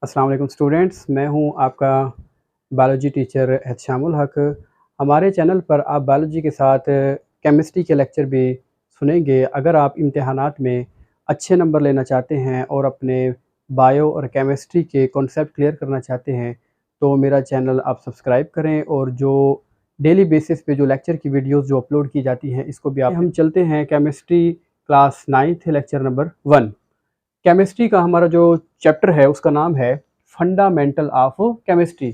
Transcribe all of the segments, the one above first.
अस्सलाम वालेकुम स्टूडेंट्स, मैं हूं आपका बायोलॉजी टीचर शामुल हक। हमारे चैनल पर आप बायोलॉजी के साथ केमिस्ट्री के लेक्चर भी सुनेंगे। अगर आप इम्तिहानात में अच्छे नंबर लेना चाहते हैं और अपने बायो और केमिस्ट्री के कॉन्सेप्ट क्लियर करना चाहते हैं तो मेरा चैनल आप सब्सक्राइब करें और जो डेली बेसिस पे जो लेक्चर की वीडियोस जो अपलोड की जाती हैं इसको भी आप हम चलते हैं chemistry class 9th lecture number 1। Chemistry का हमारा जो चैप्टर है उसका नाम है फंडामेंटल ऑफ केमिस्ट्री।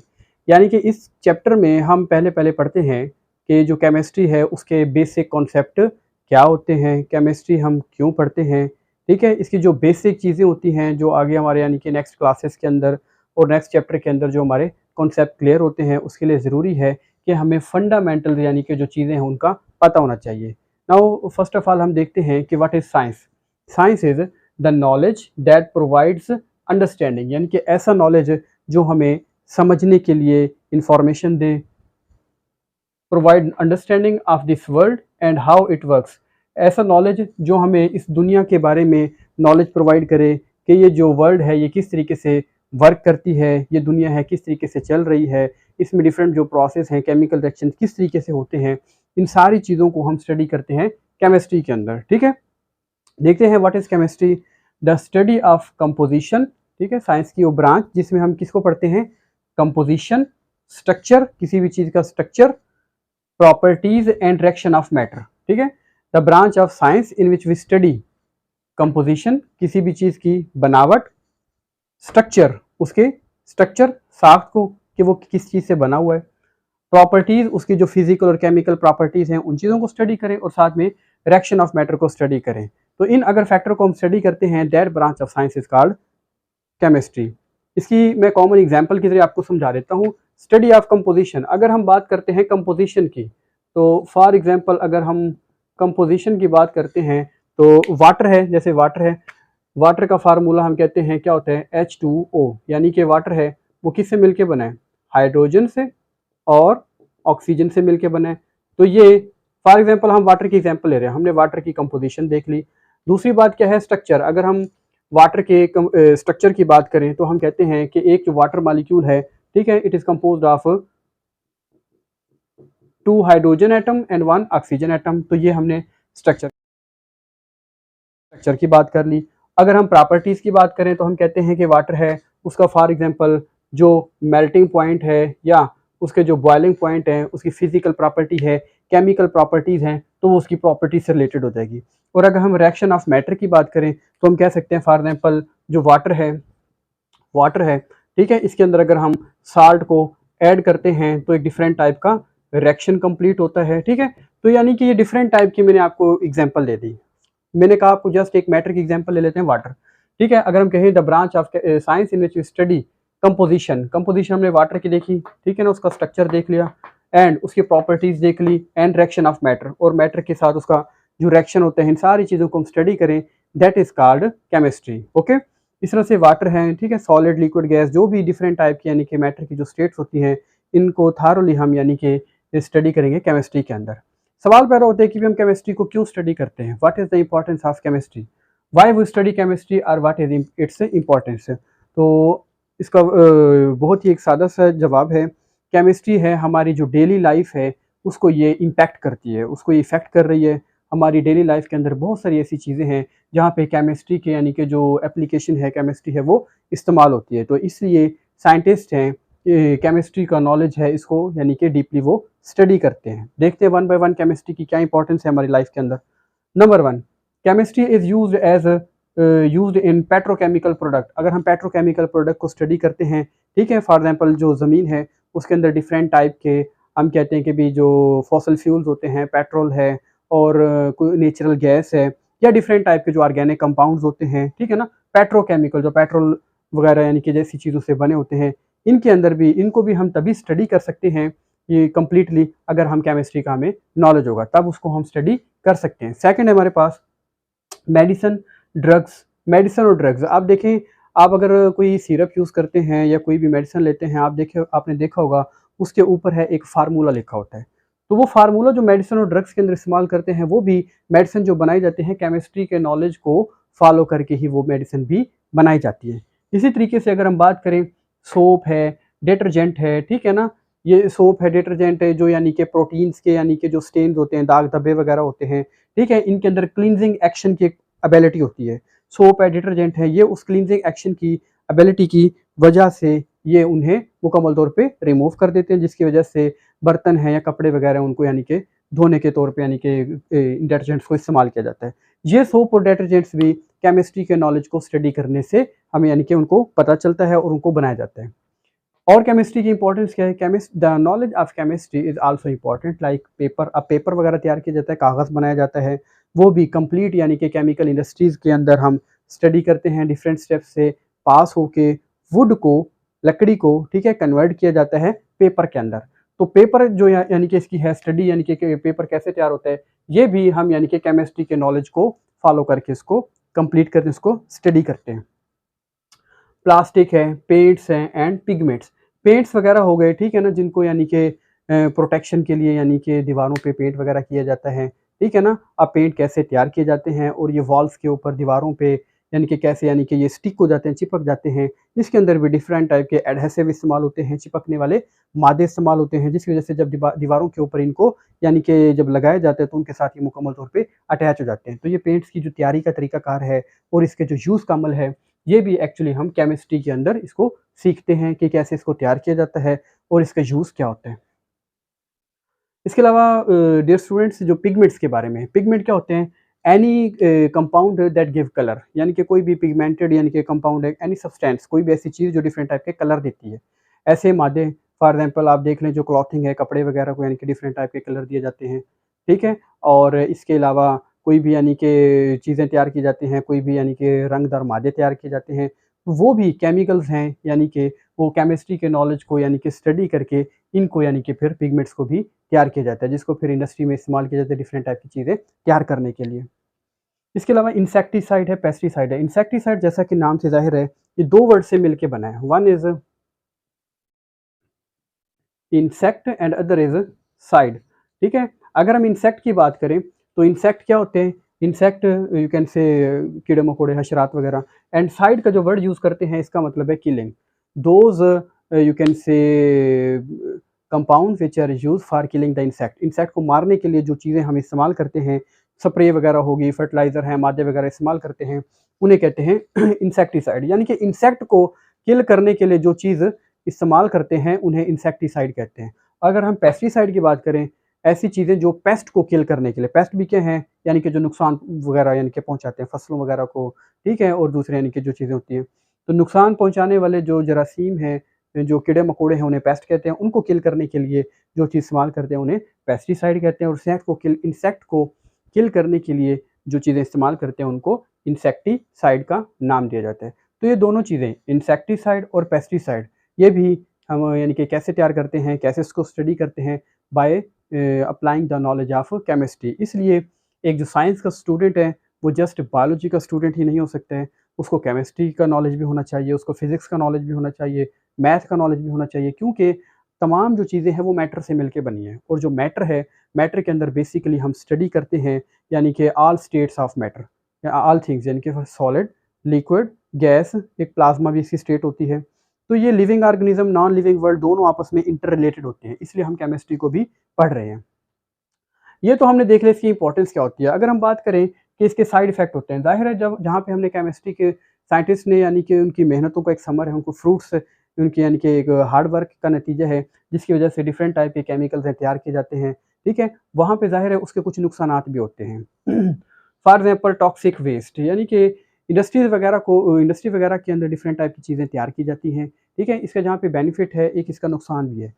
यानी कि इस चैप्टर में हम पहले पहले पढ़ते हैं कि जो केमिस्ट्री है उसके बेसिक कॉन्सेप्ट क्या होते हैं, केमिस्ट्री हम क्यों पढ़ते हैं, ठीक है। इसकी जो बेसिक चीज़ें होती हैं जो आगे हमारे यानी कि नेक्स्ट क्लासेस के अंदर और नेक्स्ट चैप्टर के अंदर जो हमारे कॉन्सेप्ट क्लियर होते हैं उसके लिए ज़रूरी है कि हमें फंडामेंटल यानी कि जो चीज़ें हैं उनका पता होना चाहिए। नाउ फर्स्ट ऑफ ऑल हम देखते हैं कि what is science. Science is the knowledge that provides understanding, यानी कि ऐसा नॉलेज जो हमें समझने के लिए information they, provide understanding of this world and how it works. ऐसा नॉलेज जो हमें इस दुनिया के बारे में नॉलेज प्रोवाइड करे कि ये जो वर्ल्ड है ये किस तरीके से वर्क करती है, ये दुनिया है किस तरीके से चल रही है, इसमें डिफरेंट जो प्रोसेस हैं, केमिकल रिएक्शन किस तरीके से होते हैं, इन सारी चीज़ों को हम स्टडी करते हैं केमिस्ट्री के अंदर, ठीक है। देखते हैं what is chemistry. The study of composition, ठीक है, साइंस की वो ब्रांच जिसमें हम किसको पढ़ते हैं, कंपोजिशन, स्ट्रक्चर, किसी भी चीज़ का structure, properties and reaction of matter, ठीक है। The branch of science in which we study composition, किसी भी चीज़ की बनावट, स्ट्रक्चर, उसके स्ट्रक्चर साख्त को कि वो किस चीज़ से बना हुआ है, प्रॉपर्टीज, उसकी जो फिजिकल और केमिकल प्रॉपर्टीज हैं उन चीज़ों को स्टडी करें और साथ में रिएक्शन ऑफ मैटर को स्टडी करें। तो इन अगर फैक्टर को हम स्टडी करते हैं that branch of science is called chemistry. इसकी मैं कॉमन एग्जांपल की तरह आपको समझा देता हूँ। स्टडी ऑफ कंपोजिशन, अगर हम बात करते हैं कंपोजिशन की तो फॉर एग्जांपल अगर हम कंपोजिशन की बात करते हैं तो वाटर है, जैसे वाटर है, वाटर का फार्मूला हम कहते हैं क्या होता है, H2O, यानी कि वाटर है वो किससे मिलके बना है, हाइड्रोजन से और ऑक्सीजन से मिलके बना है। तो ये फॉर एग्जांपल हम वाटर की एग्जांपल ले रहे हैं, हमने वाटर की कंपोजिशन देख ली। दूसरी बात क्या है, स्ट्रक्चर। अगर हम वाटर के स्ट्रक्चर की बात करें तो हम कहते हैं कि एक जो वाटर मॉलिक्यूल है, ठीक है, it is composed of 2 hydrogen atom and 1 oxygen atom. तो ये हमने स्ट्रक्चर की बात कर ली। अगर हम प्रॉपर्टीज की बात करें तो हम कहते हैं कि वाटर है उसका फॉर एग्जांपल जो मेल्टिंग पॉइंट है या उसके जो बॉइलिंग पॉइंट है, उसकी फिजिकल प्रॉपर्टी है, केमिकल प्रॉपर्टीज हैं, तो वो उसकी प्रॉपर्टी से रिलेटेड हो जाएगी। और अगर हम रिएक्शन ऑफ मैटर की बात करें तो हम कह सकते हैं फॉर एग्जांपल जो वाटर है, ठीक है, इसके अंदर अगर हम साल्ट को ऐड करते हैं तो एक डिफरेंट टाइप का रिएक्शन कंप्लीट होता है, ठीक है। तो यानी कि ये डिफरेंट टाइप की मैंने आपको एग्जांपल दे दी। मैंने कहा आपको जस्ट एक मैटर की एग्जांपल ले लेते हैं, वाटर, ठीक है। अगर हम कहें the branch of science in which we study composition, composition हमने वाटर की देखी, ठीक है ना, उसका स्ट्रक्चर देख लिया एंड उसकी प्रॉपर्टीज देख ली एंड रिएक्शन ऑफ मैटर, और मैटर के साथ उसका जो रिएक्शन होते हैं, इन सारी चीज़ों को हम स्टडी करें, that is called chemistry, okay. इस तरह से वाटर है, ठीक है, सॉलिड, लिक्विड, गैस, जो भी डिफरेंट टाइप की यानी कि मैटर की जो स्टेट्स होती हैं इनको थारोली हम यानी कि स्टडी करेंगे केमिस्ट्री के अंदर। सवाल पैदा होता है कि हम केमिस्ट्री को क्यों स्टडी करते हैं, what is the importance of chemistry, why we study chemistry और व्हाट इज इट्स इम्पोर्टेंस। तो इसका बहुत ही एक सादा सा जवाब है, केमिस्ट्री है हमारी जो डेली लाइफ है उसको ये इम्पैक्ट करती है, उसको ये इफेक्ट कर रही है। हमारी डेली लाइफ के अंदर बहुत सारी ऐसी चीज़ें हैं जहाँ पे केमिस्ट्री के यानी कि जो एप्लीकेशन है केमिस्ट्री है वो इस्तेमाल होती है। तो इसलिए साइंटिस्ट हैं, केमिस्ट्री का नॉलेज है इसको यानी कि डीपली वो स्टडी करते हैं। देखते हैं वन बाय वन केमिस्ट्री की क्या इंपॉर्टेंस है हमारी लाइफ के अंदर। Number 1, chemistry is used in petrochemical product. अगर हम पेट्रोकेमिकल प्रोडक्ट को स्टडी करते हैं, ठीक है, फॉर एग्जांपल जो ज़मीन है उसके अंदर डिफरेंट टाइप के हम कहते हैं कि भी जो फॉसल फ्यूल्स होते हैं, पेट्रोल है और कोई नेचुरल गैस है या डिफरेंट टाइप के जो ऑर्गेनिक कंपाउंड्स होते हैं, ठीक है ना, पेट्रोकेमिकल जो पेट्रोल वगैरह यानी कि जैसी चीज़ों से बने होते हैं, इनके अंदर भी इनको भी हम तभी स्टडी कर सकते हैं ये कम्प्लीटली अगर हम केमिस्ट्री का हमें नॉलेज होगा, तब उसको हम स्टडी कर सकते हैं। सेकंड है हमारे पास मेडिसिन, ड्रग्स। मेडिसिन और ड्रग्स, आप देखें, आप अगर कोई सिरप यूज़ करते हैं या कोई भी मेडिसिन लेते हैं, आपने देखा होगा उसके ऊपर है एक फार्मूला लिखा होता है। तो वो फार्मूला जो मेडिसिन और ड्रग्स के अंदर इस्तेमाल करते हैं वो भी मेडिसिन जो बनाई जाती है केमिस्ट्री के नॉलेज को फॉलो करके ही वो मेडिसिन भी बनाई जाती है। इसी तरीके से अगर हम बात करें सोप है, डिटर्जेंट है, ठीक है ना? ये सोप है, डिटर्जेंट है जो यानी कि प्रोटीन्स के यानी कि जो स्टेन्स होते हैं, दाग धब्बे वगैरह होते हैं, ठीक है? इनके अंदर क्लींजिंग एक्शन की एक एबिलिटी होती है। सोप है, डिटर्जेंट है, ये उस क्लींजिंग एक्शन की एबिलिटी की वजह से ये उन्हें मुकम्मल तौर पे रिमूव कर देते हैं, जिसकी वजह से बर्तन हैं या कपड़े वगैरह उनको यानी कि धोने के तौर पे यानी कि डिटर्जेंट्स को इस्तेमाल किया जाता है। ये सोप और डिटर्जेंट्स भी केमिस्ट्री के नॉलेज को स्टडी करने से हमें यानी कि उनको पता चलता है और उनको बनाया जाता है। और केमिस्ट्री की इंपॉर्टेंस क्या है? Chemist the knowledge of chemistry is also important like paper. अब पेपर वगैरह तैयार किया जाता है, कागज़ बनाया जाता है, वो भी कंप्लीट यानी कि केमिकल इंडस्ट्रीज़ के अंदर हम स्टडी करते हैं, डिफरेंट स्टेप्स से पास होके वुड को, लकड़ी को, ठीक है, कन्वर्ट किया जाता है पेपर के अंदर। तो पेपर जो यानी कि इसकी है स्टडी यानी कि पेपर कैसे तैयार होता है, ये भी हम यानी कि केमिस्ट्री के नॉलेज को फॉलो करके इसको कंप्लीट करके इसको स्टडी करते हैं। प्लास्टिक है, पेंट्स हैं एंड पिगमेंट्स। पेंट्स वगैरह हो गए, ठीक है ना, जिनको यानी कि प्रोटेक्शन के लिए यानी कि दीवारों पे पेंट वगैरह किया जाता है, ठीक है ना? अब पेंट कैसे तैयार किए जाते हैं और ये वॉल्स के ऊपर, दीवारों पे यानी कि कैसे यानी कि ये स्टिक हो जाते हैं, चिपक जाते हैं। इसके अंदर भी डिफरेंट टाइप के एडहेसिव इस्तेमाल होते हैं, चिपकने वाले मादे इस्तेमाल होते हैं, जिसकी वजह से जब दीवारों के ऊपर इनको यानी कि जब लगाए जाते हैं तो उनके साथ ये मुकम्मल तौर पे अटैच हो जाते हैं। तो ये पेंट्स की जो तैयारी का तरीकाकार है और इसके जो यूज़ का अमल है, ये भी एक्चुअली हम केमिस्ट्री के अंदर इसको सीखते हैं कि कैसे इसको तैयार किया जाता है और इसका यूज़ क्या होता है। इसके अलावा डियर स्टूडेंट्स, जो पिगमेंट्स के बारे में, पिगमेंट क्या होते हैं? Any compound that give colour, यानी कि कोई भी पिगमेंटेड यानी कि कंपाउंड है, एनी सब्सटेंस, कोई भी ऐसी चीज़ जो डिफरेंट टाइप के कलर देती है। ऐसे मादे, फॉर एग्जांपल आप देख लें, जो क्लॉथिंग है, कपड़े वगैरह को यानी कि डिफरेंट टाइप के कलर दिए जाते हैं, ठीक है? और इसके अलावा कोई भी यानी कि चीज़ें तैयार की जाती हैं, कोई भी यानी कि रंगदार मादे तैयार किए जाते हैं, वो भी केमिकल्स हैं, यानी कि वो केमिस्ट्री के नॉलेज को यानी कि स्टडी करके इनको यानी कि फिर पिगमेंट्स को भी तैयार किया जाता है, जिसको फिर इंडस्ट्री में इस्तेमाल किया जाता है डिफरेंट टाइप की चीज़ें तैयार करने के लिए। इसके अलावा इंसेक्टिसाइड है, पेस्टिसाइड है। इंसेक्टिसाइड जैसा कि नाम से ज़ाहिर है, ये 2 वर्ड से मिलके बना है। One is insect and other is side, ठीक है? अगर हम इंसेक्ट की बात करें, तो इंसेक्ट क्या होते हैं? इंसेक्ट यू कैन से कीड़े-मकोड़े, हशरात वगैरह, एंड साइड का जो वर्ड यूज़ करते हैं इसका मतलब है killing. Those you can say compound which are used for killing the insect. Insect को मारने के लिए जो चीज़ें हम इस्तेमाल करते हैं, स्प्रे वगैरह होगी, फर्टिलाइज़र है, मादे वगैरह इस्तेमाल करते हैं, उन्हें कहते हैं इंसेक्टिसाइड। यानी कि इंसेक्ट को किल करने के लिए जो चीज़ इस्तेमाल करते हैं, उन्हें इंसेक्टिसाइड कहते हैं। अगर हम पेस्टिसाइड की बात करें, ऐसी चीज़ें जो पेस्ट को किल करने के लिए, पेस्ट भी क्या हैं? यानी कि जो नुकसान वगैरह यानी कि पहुँचाते हैं फसलों वगैरह को, ठीक है? और दूसरे यानी कि जो चीज़ें होती हैं। तो नुकसान पहुँचाने वाले जो जरासीम हैं, जो कीड़े-मकोड़े हैं, उन्हें पेस्ट कहते हैं। उनको किल करने के लिए जो चीज़ इस्तेमाल करते हैं, उन्हें पेस्टिसाइड कहते हैं। और इंसेक्ट को किल करने के लिए जो चीज़ें इस्तेमाल करते हैं, उनको इंसेक्टिसाइड का नाम दिया जाता है। तो ये दोनों चीज़ें, इंसेक्टिसाइड और पेस्टिसाइड, ये भी हम यानी कि कैसे तैयार करते हैं, कैसे इसको स्टडी करते हैं? By applying the knowledge of chemistry. इसलिए एक जो साइंस का स्टूडेंट है, वो जस्ट बायोलॉजी का स्टूडेंट ही नहीं हो सकता है, उसको केमिस्ट्री का नॉलेज भी होना चाहिए, उसको फिज़िक्स का नॉलेज भी होना चाहिए, मैथ का नॉलेज भी होना चाहिए, क्योंकि तमाम जो चीज़ें हैं वो मैटर से मिलके बनी हैं। और जो मैटर है, मैटर के अंदर बेसिकली हम स्टडी करते हैं यानी कि ऑल स्टेट्स ऑफ मैटर, या ऑल थिंग्स, यानी कि सॉलिड, लिक्विड, गैस, एक प्लाज्मा भी इसकी स्टेट होती है। तो ये living organism, non living world दोनों आपस में इंटर रिलेटेड होते हैं, इसलिए हम केमिस्ट्री को भी पढ़ रहे हैं। ये तो हमने देख लिया इसकी इंपॉर्टेंस क्या होती है। अगर हम बात करें कि इसके साइड इफ़ेक्ट होते हैं, ज़ाहिर है जब जहाँ पे हमने केमिस्ट्री के साइंटिस्ट ने यानी कि उनकी मेहनतों का एक समर है, उनको फ्रूट्स, उनकी यानी कि एक हार्ड वर्क का नतीजा है, जिसकी वजह से डिफरेंट टाइप के केमिकल्स हैं तैयार किए जाते हैं, ठीक है? वहाँ पे ज़ाहिर है उसके कुछ नुकसानात भी होते हैं। फॉर एग्ज़ाम्पल टॉक्सिक वेस्ट, यानी कि इंडस्ट्री वगैरह के अंदर डिफरेंट टाइप की चीज़ें तैयार की जाती हैं, ठीक है? इसका जहाँ पे बेनिफिट है, एक इसका नुकसान भी है।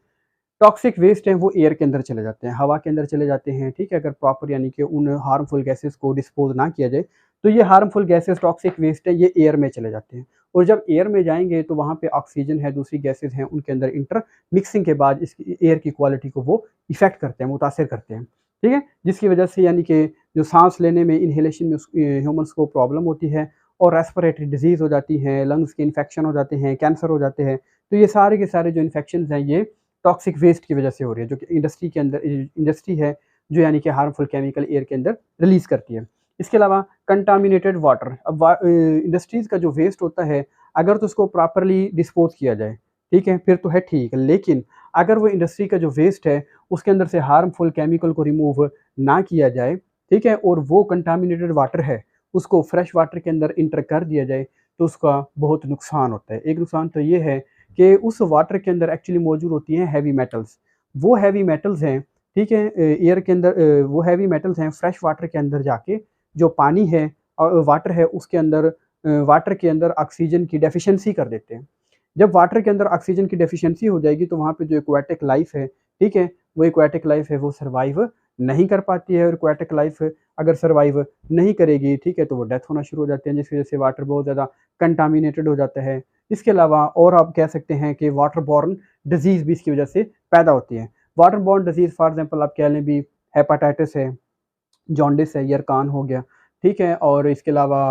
टॉक्सिक वेस्ट हैं वो एयर के अंदर चले जाते हैं, हवा के अंदर चले जाते हैं, ठीक है? अगर प्रॉपर यानी कि उन हार्मफुल गैसेज़ को डिस्पोज़ ना किया जाए, तो ये हार्मफुल गैसेज़, टॉक्सिक वेस्ट है, ये एयर में चले जाते हैं। और जब एयर में जाएँगे तो वहाँ पे ऑक्सीजन है, दूसरी गैसेज़ हैं, उनके अंदर इंटर मिक्सिंग के बाद इसकी एयर की क्वालिटी को वो इफ़ेक्ट करते हैं, मुतासिर करते हैं, ठीक है? जिसकी वजह से यानी कि जो साँस लेने में, इन्हेलेशन में ह्यूमन्स को प्रॉब्लम होती है और रेस्पिरेटरी डिज़ीज़ हो जाती है, लंग्स के इन्फेक्शन हो जाते हैं, कैंसर हो जाते हैं। तो ये सारे के सारे जो इन्फेक्शंस हैं, ये टॉक्सिक वेस्ट की वजह से हो रही है, जो कि इंडस्ट्री के अंदर इंडस्ट्री है, जो यानी कि हार्मफुल केमिकल एयर के अंदर रिलीज़ करती है। इसके अलावा कंटामिनेटेड वाटर, अब इंडस्ट्रीज़ का जो वेस्ट होता है, अगर तो उसको प्रॉपर्ली डिस्पोज़ किया जाए, ठीक है? फिर तो है ठीक, लेकिन अगर वो इंडस्ट्री का जो वेस्ट है, उसके अंदर से हार्मफुल केमिकल को रिमूव ना किया जाए, ठीक है? और वो कंटामिनेटेड वाटर है, उसको फ्रेश वाटर के अंदर इंटर कर दिया जाए, तो उसका बहुत नुकसान होता है। एक नुकसान तो ये है कि उस वाटर के अंदर एक्चुअली मौजूद होती हैं हैवी मेटल्स। वो हैवी मेटल्स हैं, ठीक है? एयर के अंदर वो हैवी मेटल्स हैं फ्रेश वाटर के अंदर जाके जो पानी है वाटर है उसके अंदर वाटर के अंदर ऑक्सीजन की डेफ़िशिएंसी कर देते हैं। जब वाटर के अंदर ऑक्सीजन की डेफ़िशिएंसी हो जाएगी तो वहाँ पे जो एक्वाटिक लाइफ़ है, ठीक है? वो एक्वाटिक लाइफ़ है वो सर्वाइव नहीं कर पाती है और एक्वाटिक लाइफ़ अगर सर्वाइव नहीं करेगी, ठीक है? तो वो डेथ होना शुरू हो जाते हैं जिसकी वज़ह से वाटर बहुत ज़्यादा कंटामिनेटेड हो जाता है। इसके अलावा और आप कह सकते हैं कि वाटर बॉर्न डिज़ीज़ भी इसकी वज़ह से पैदा होती है। Water borne disease for example आप कह लें भी हेपेटाइटिस है, जॉन्डिस है, यरकान हो गया, ठीक है? और इसके अलावा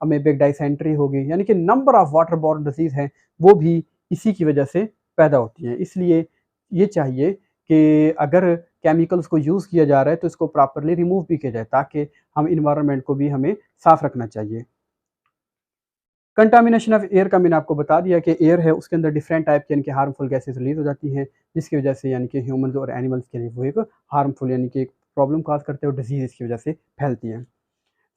अमेबिक डाइसेंट्री हो गई, यानी कि number of water borne disease हैं, वो भी इसी की वजह से पैदा होती हैं। इसलिए ये चाहिए कि अगर केमिकल्स को यूज़ किया जा रहा है, तो इसको प्रॉपर्ली रिमूव भी किया जाए, ताकि हम एनवायरनमेंट को भी हमें साफ़ रखना चाहिए। कंटामिनेशन ऑफ एयर का मैंने आपको बता दिया कि एयर है, उसके अंदर डिफरेंट टाइप की यानी कि हार्मफुल गैसेज़ रिलीज़ हो जाती हैं, जिसकी वजह से यानी कि ह्यूमन्स और एनिमल्स के लिए वो एक हार्मफुल यानी कि एक प्रॉब्लम कॉज़ करते हैं और डिज़ीज़ इसकी वजह से फैलती हैं।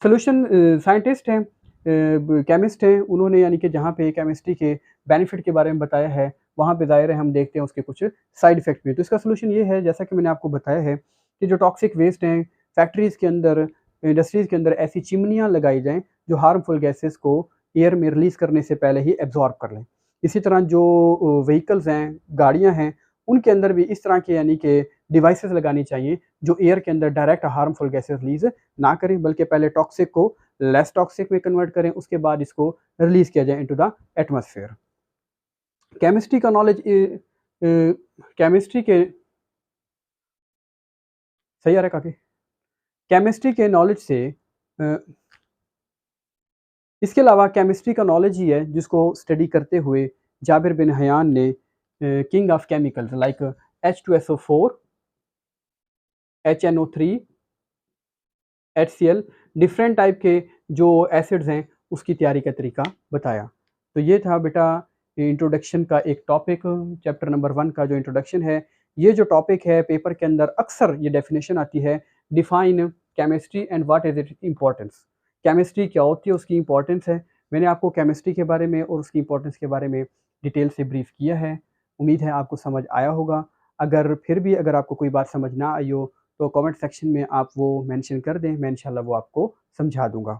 सॉल्यूशन साइंटिस्ट हैं केमिस्ट हैं, उन्होंने यानी कि जहाँ पे केमिस्ट्री के बेनिफिट के बारे में बताया है, वहाँ पे ज़ाहिर है हम देखते हैं उसके कुछ साइड इफ़ेक्ट भी हैं। तो इसका सॉल्यूशन ये है जैसा कि मैंने आपको बताया है कि जो टॉक्सिक वेस्ट हैं, फैक्ट्रीज़ के अंदर, इंडस्ट्रीज़ के अंदर ऐसी चिमनियाँ लगाई जाएँ, जो हार्मफुल गैसेज़ को एयर में रिलीज़ करने से पहले ही एब्ज़ॉर्ब कर लें। इसी तरह जो व्हीकल्स हैं, गाड़ियाँ हैं, उनके अंदर भी इस तरह के यानी कि डिवाइसेज़ लगानी चाहिए, जो एयर के अंदर डायरेक्ट हार्मफुल गैसेज़ रिलीज़ ना करें, बल्कि पहले टॉक्सिक को लेस टॉक्सिक में कन्वर्ट करें, उसके बाद इसको रिलीज़ किया जाए इनटू द एटमॉस्फेयर। केमिस्ट्री का नॉलेज केमिस्ट्री के सही आ रहा है काफ़ी? केमिस्ट्री के नॉलेज से अ, इसके अलावा केमिस्ट्री का नॉलेज ही है जिसको स्टडी करते हुए जाबिर बिन हयान ने king of chemicals like H2SO4, HNO3, HCl different type के जो एसिड्स हैं उसकी तैयारी का तरीका बताया। तो ये था बेटा इंट्रोडक्शन का एक टॉपिक, चैप्टर नंबर 1 का जो इंट्रोडक्शन है। ये जो टॉपिक है पेपर के अंदर अक्सर ये डेफिनेशन आती है, define chemistry and what is its importance. Chemistry क्या होती है, उसकी इम्पोर्टेंस है। मैंने आपको केमिस्ट्री के बारे में और उसकी इम्पोर्टेंस के बारे में डिटेल से ब्रीफ किया है। उम्मीद है आपको समझ आया होगा। अगर फिर भी अगर आपको कोई बात समझ ना आई हो तो कमेंट सेक्शन में आप वो मेंशन कर दें, मैं इंशाल्लाह वो आपको समझा दूँगा।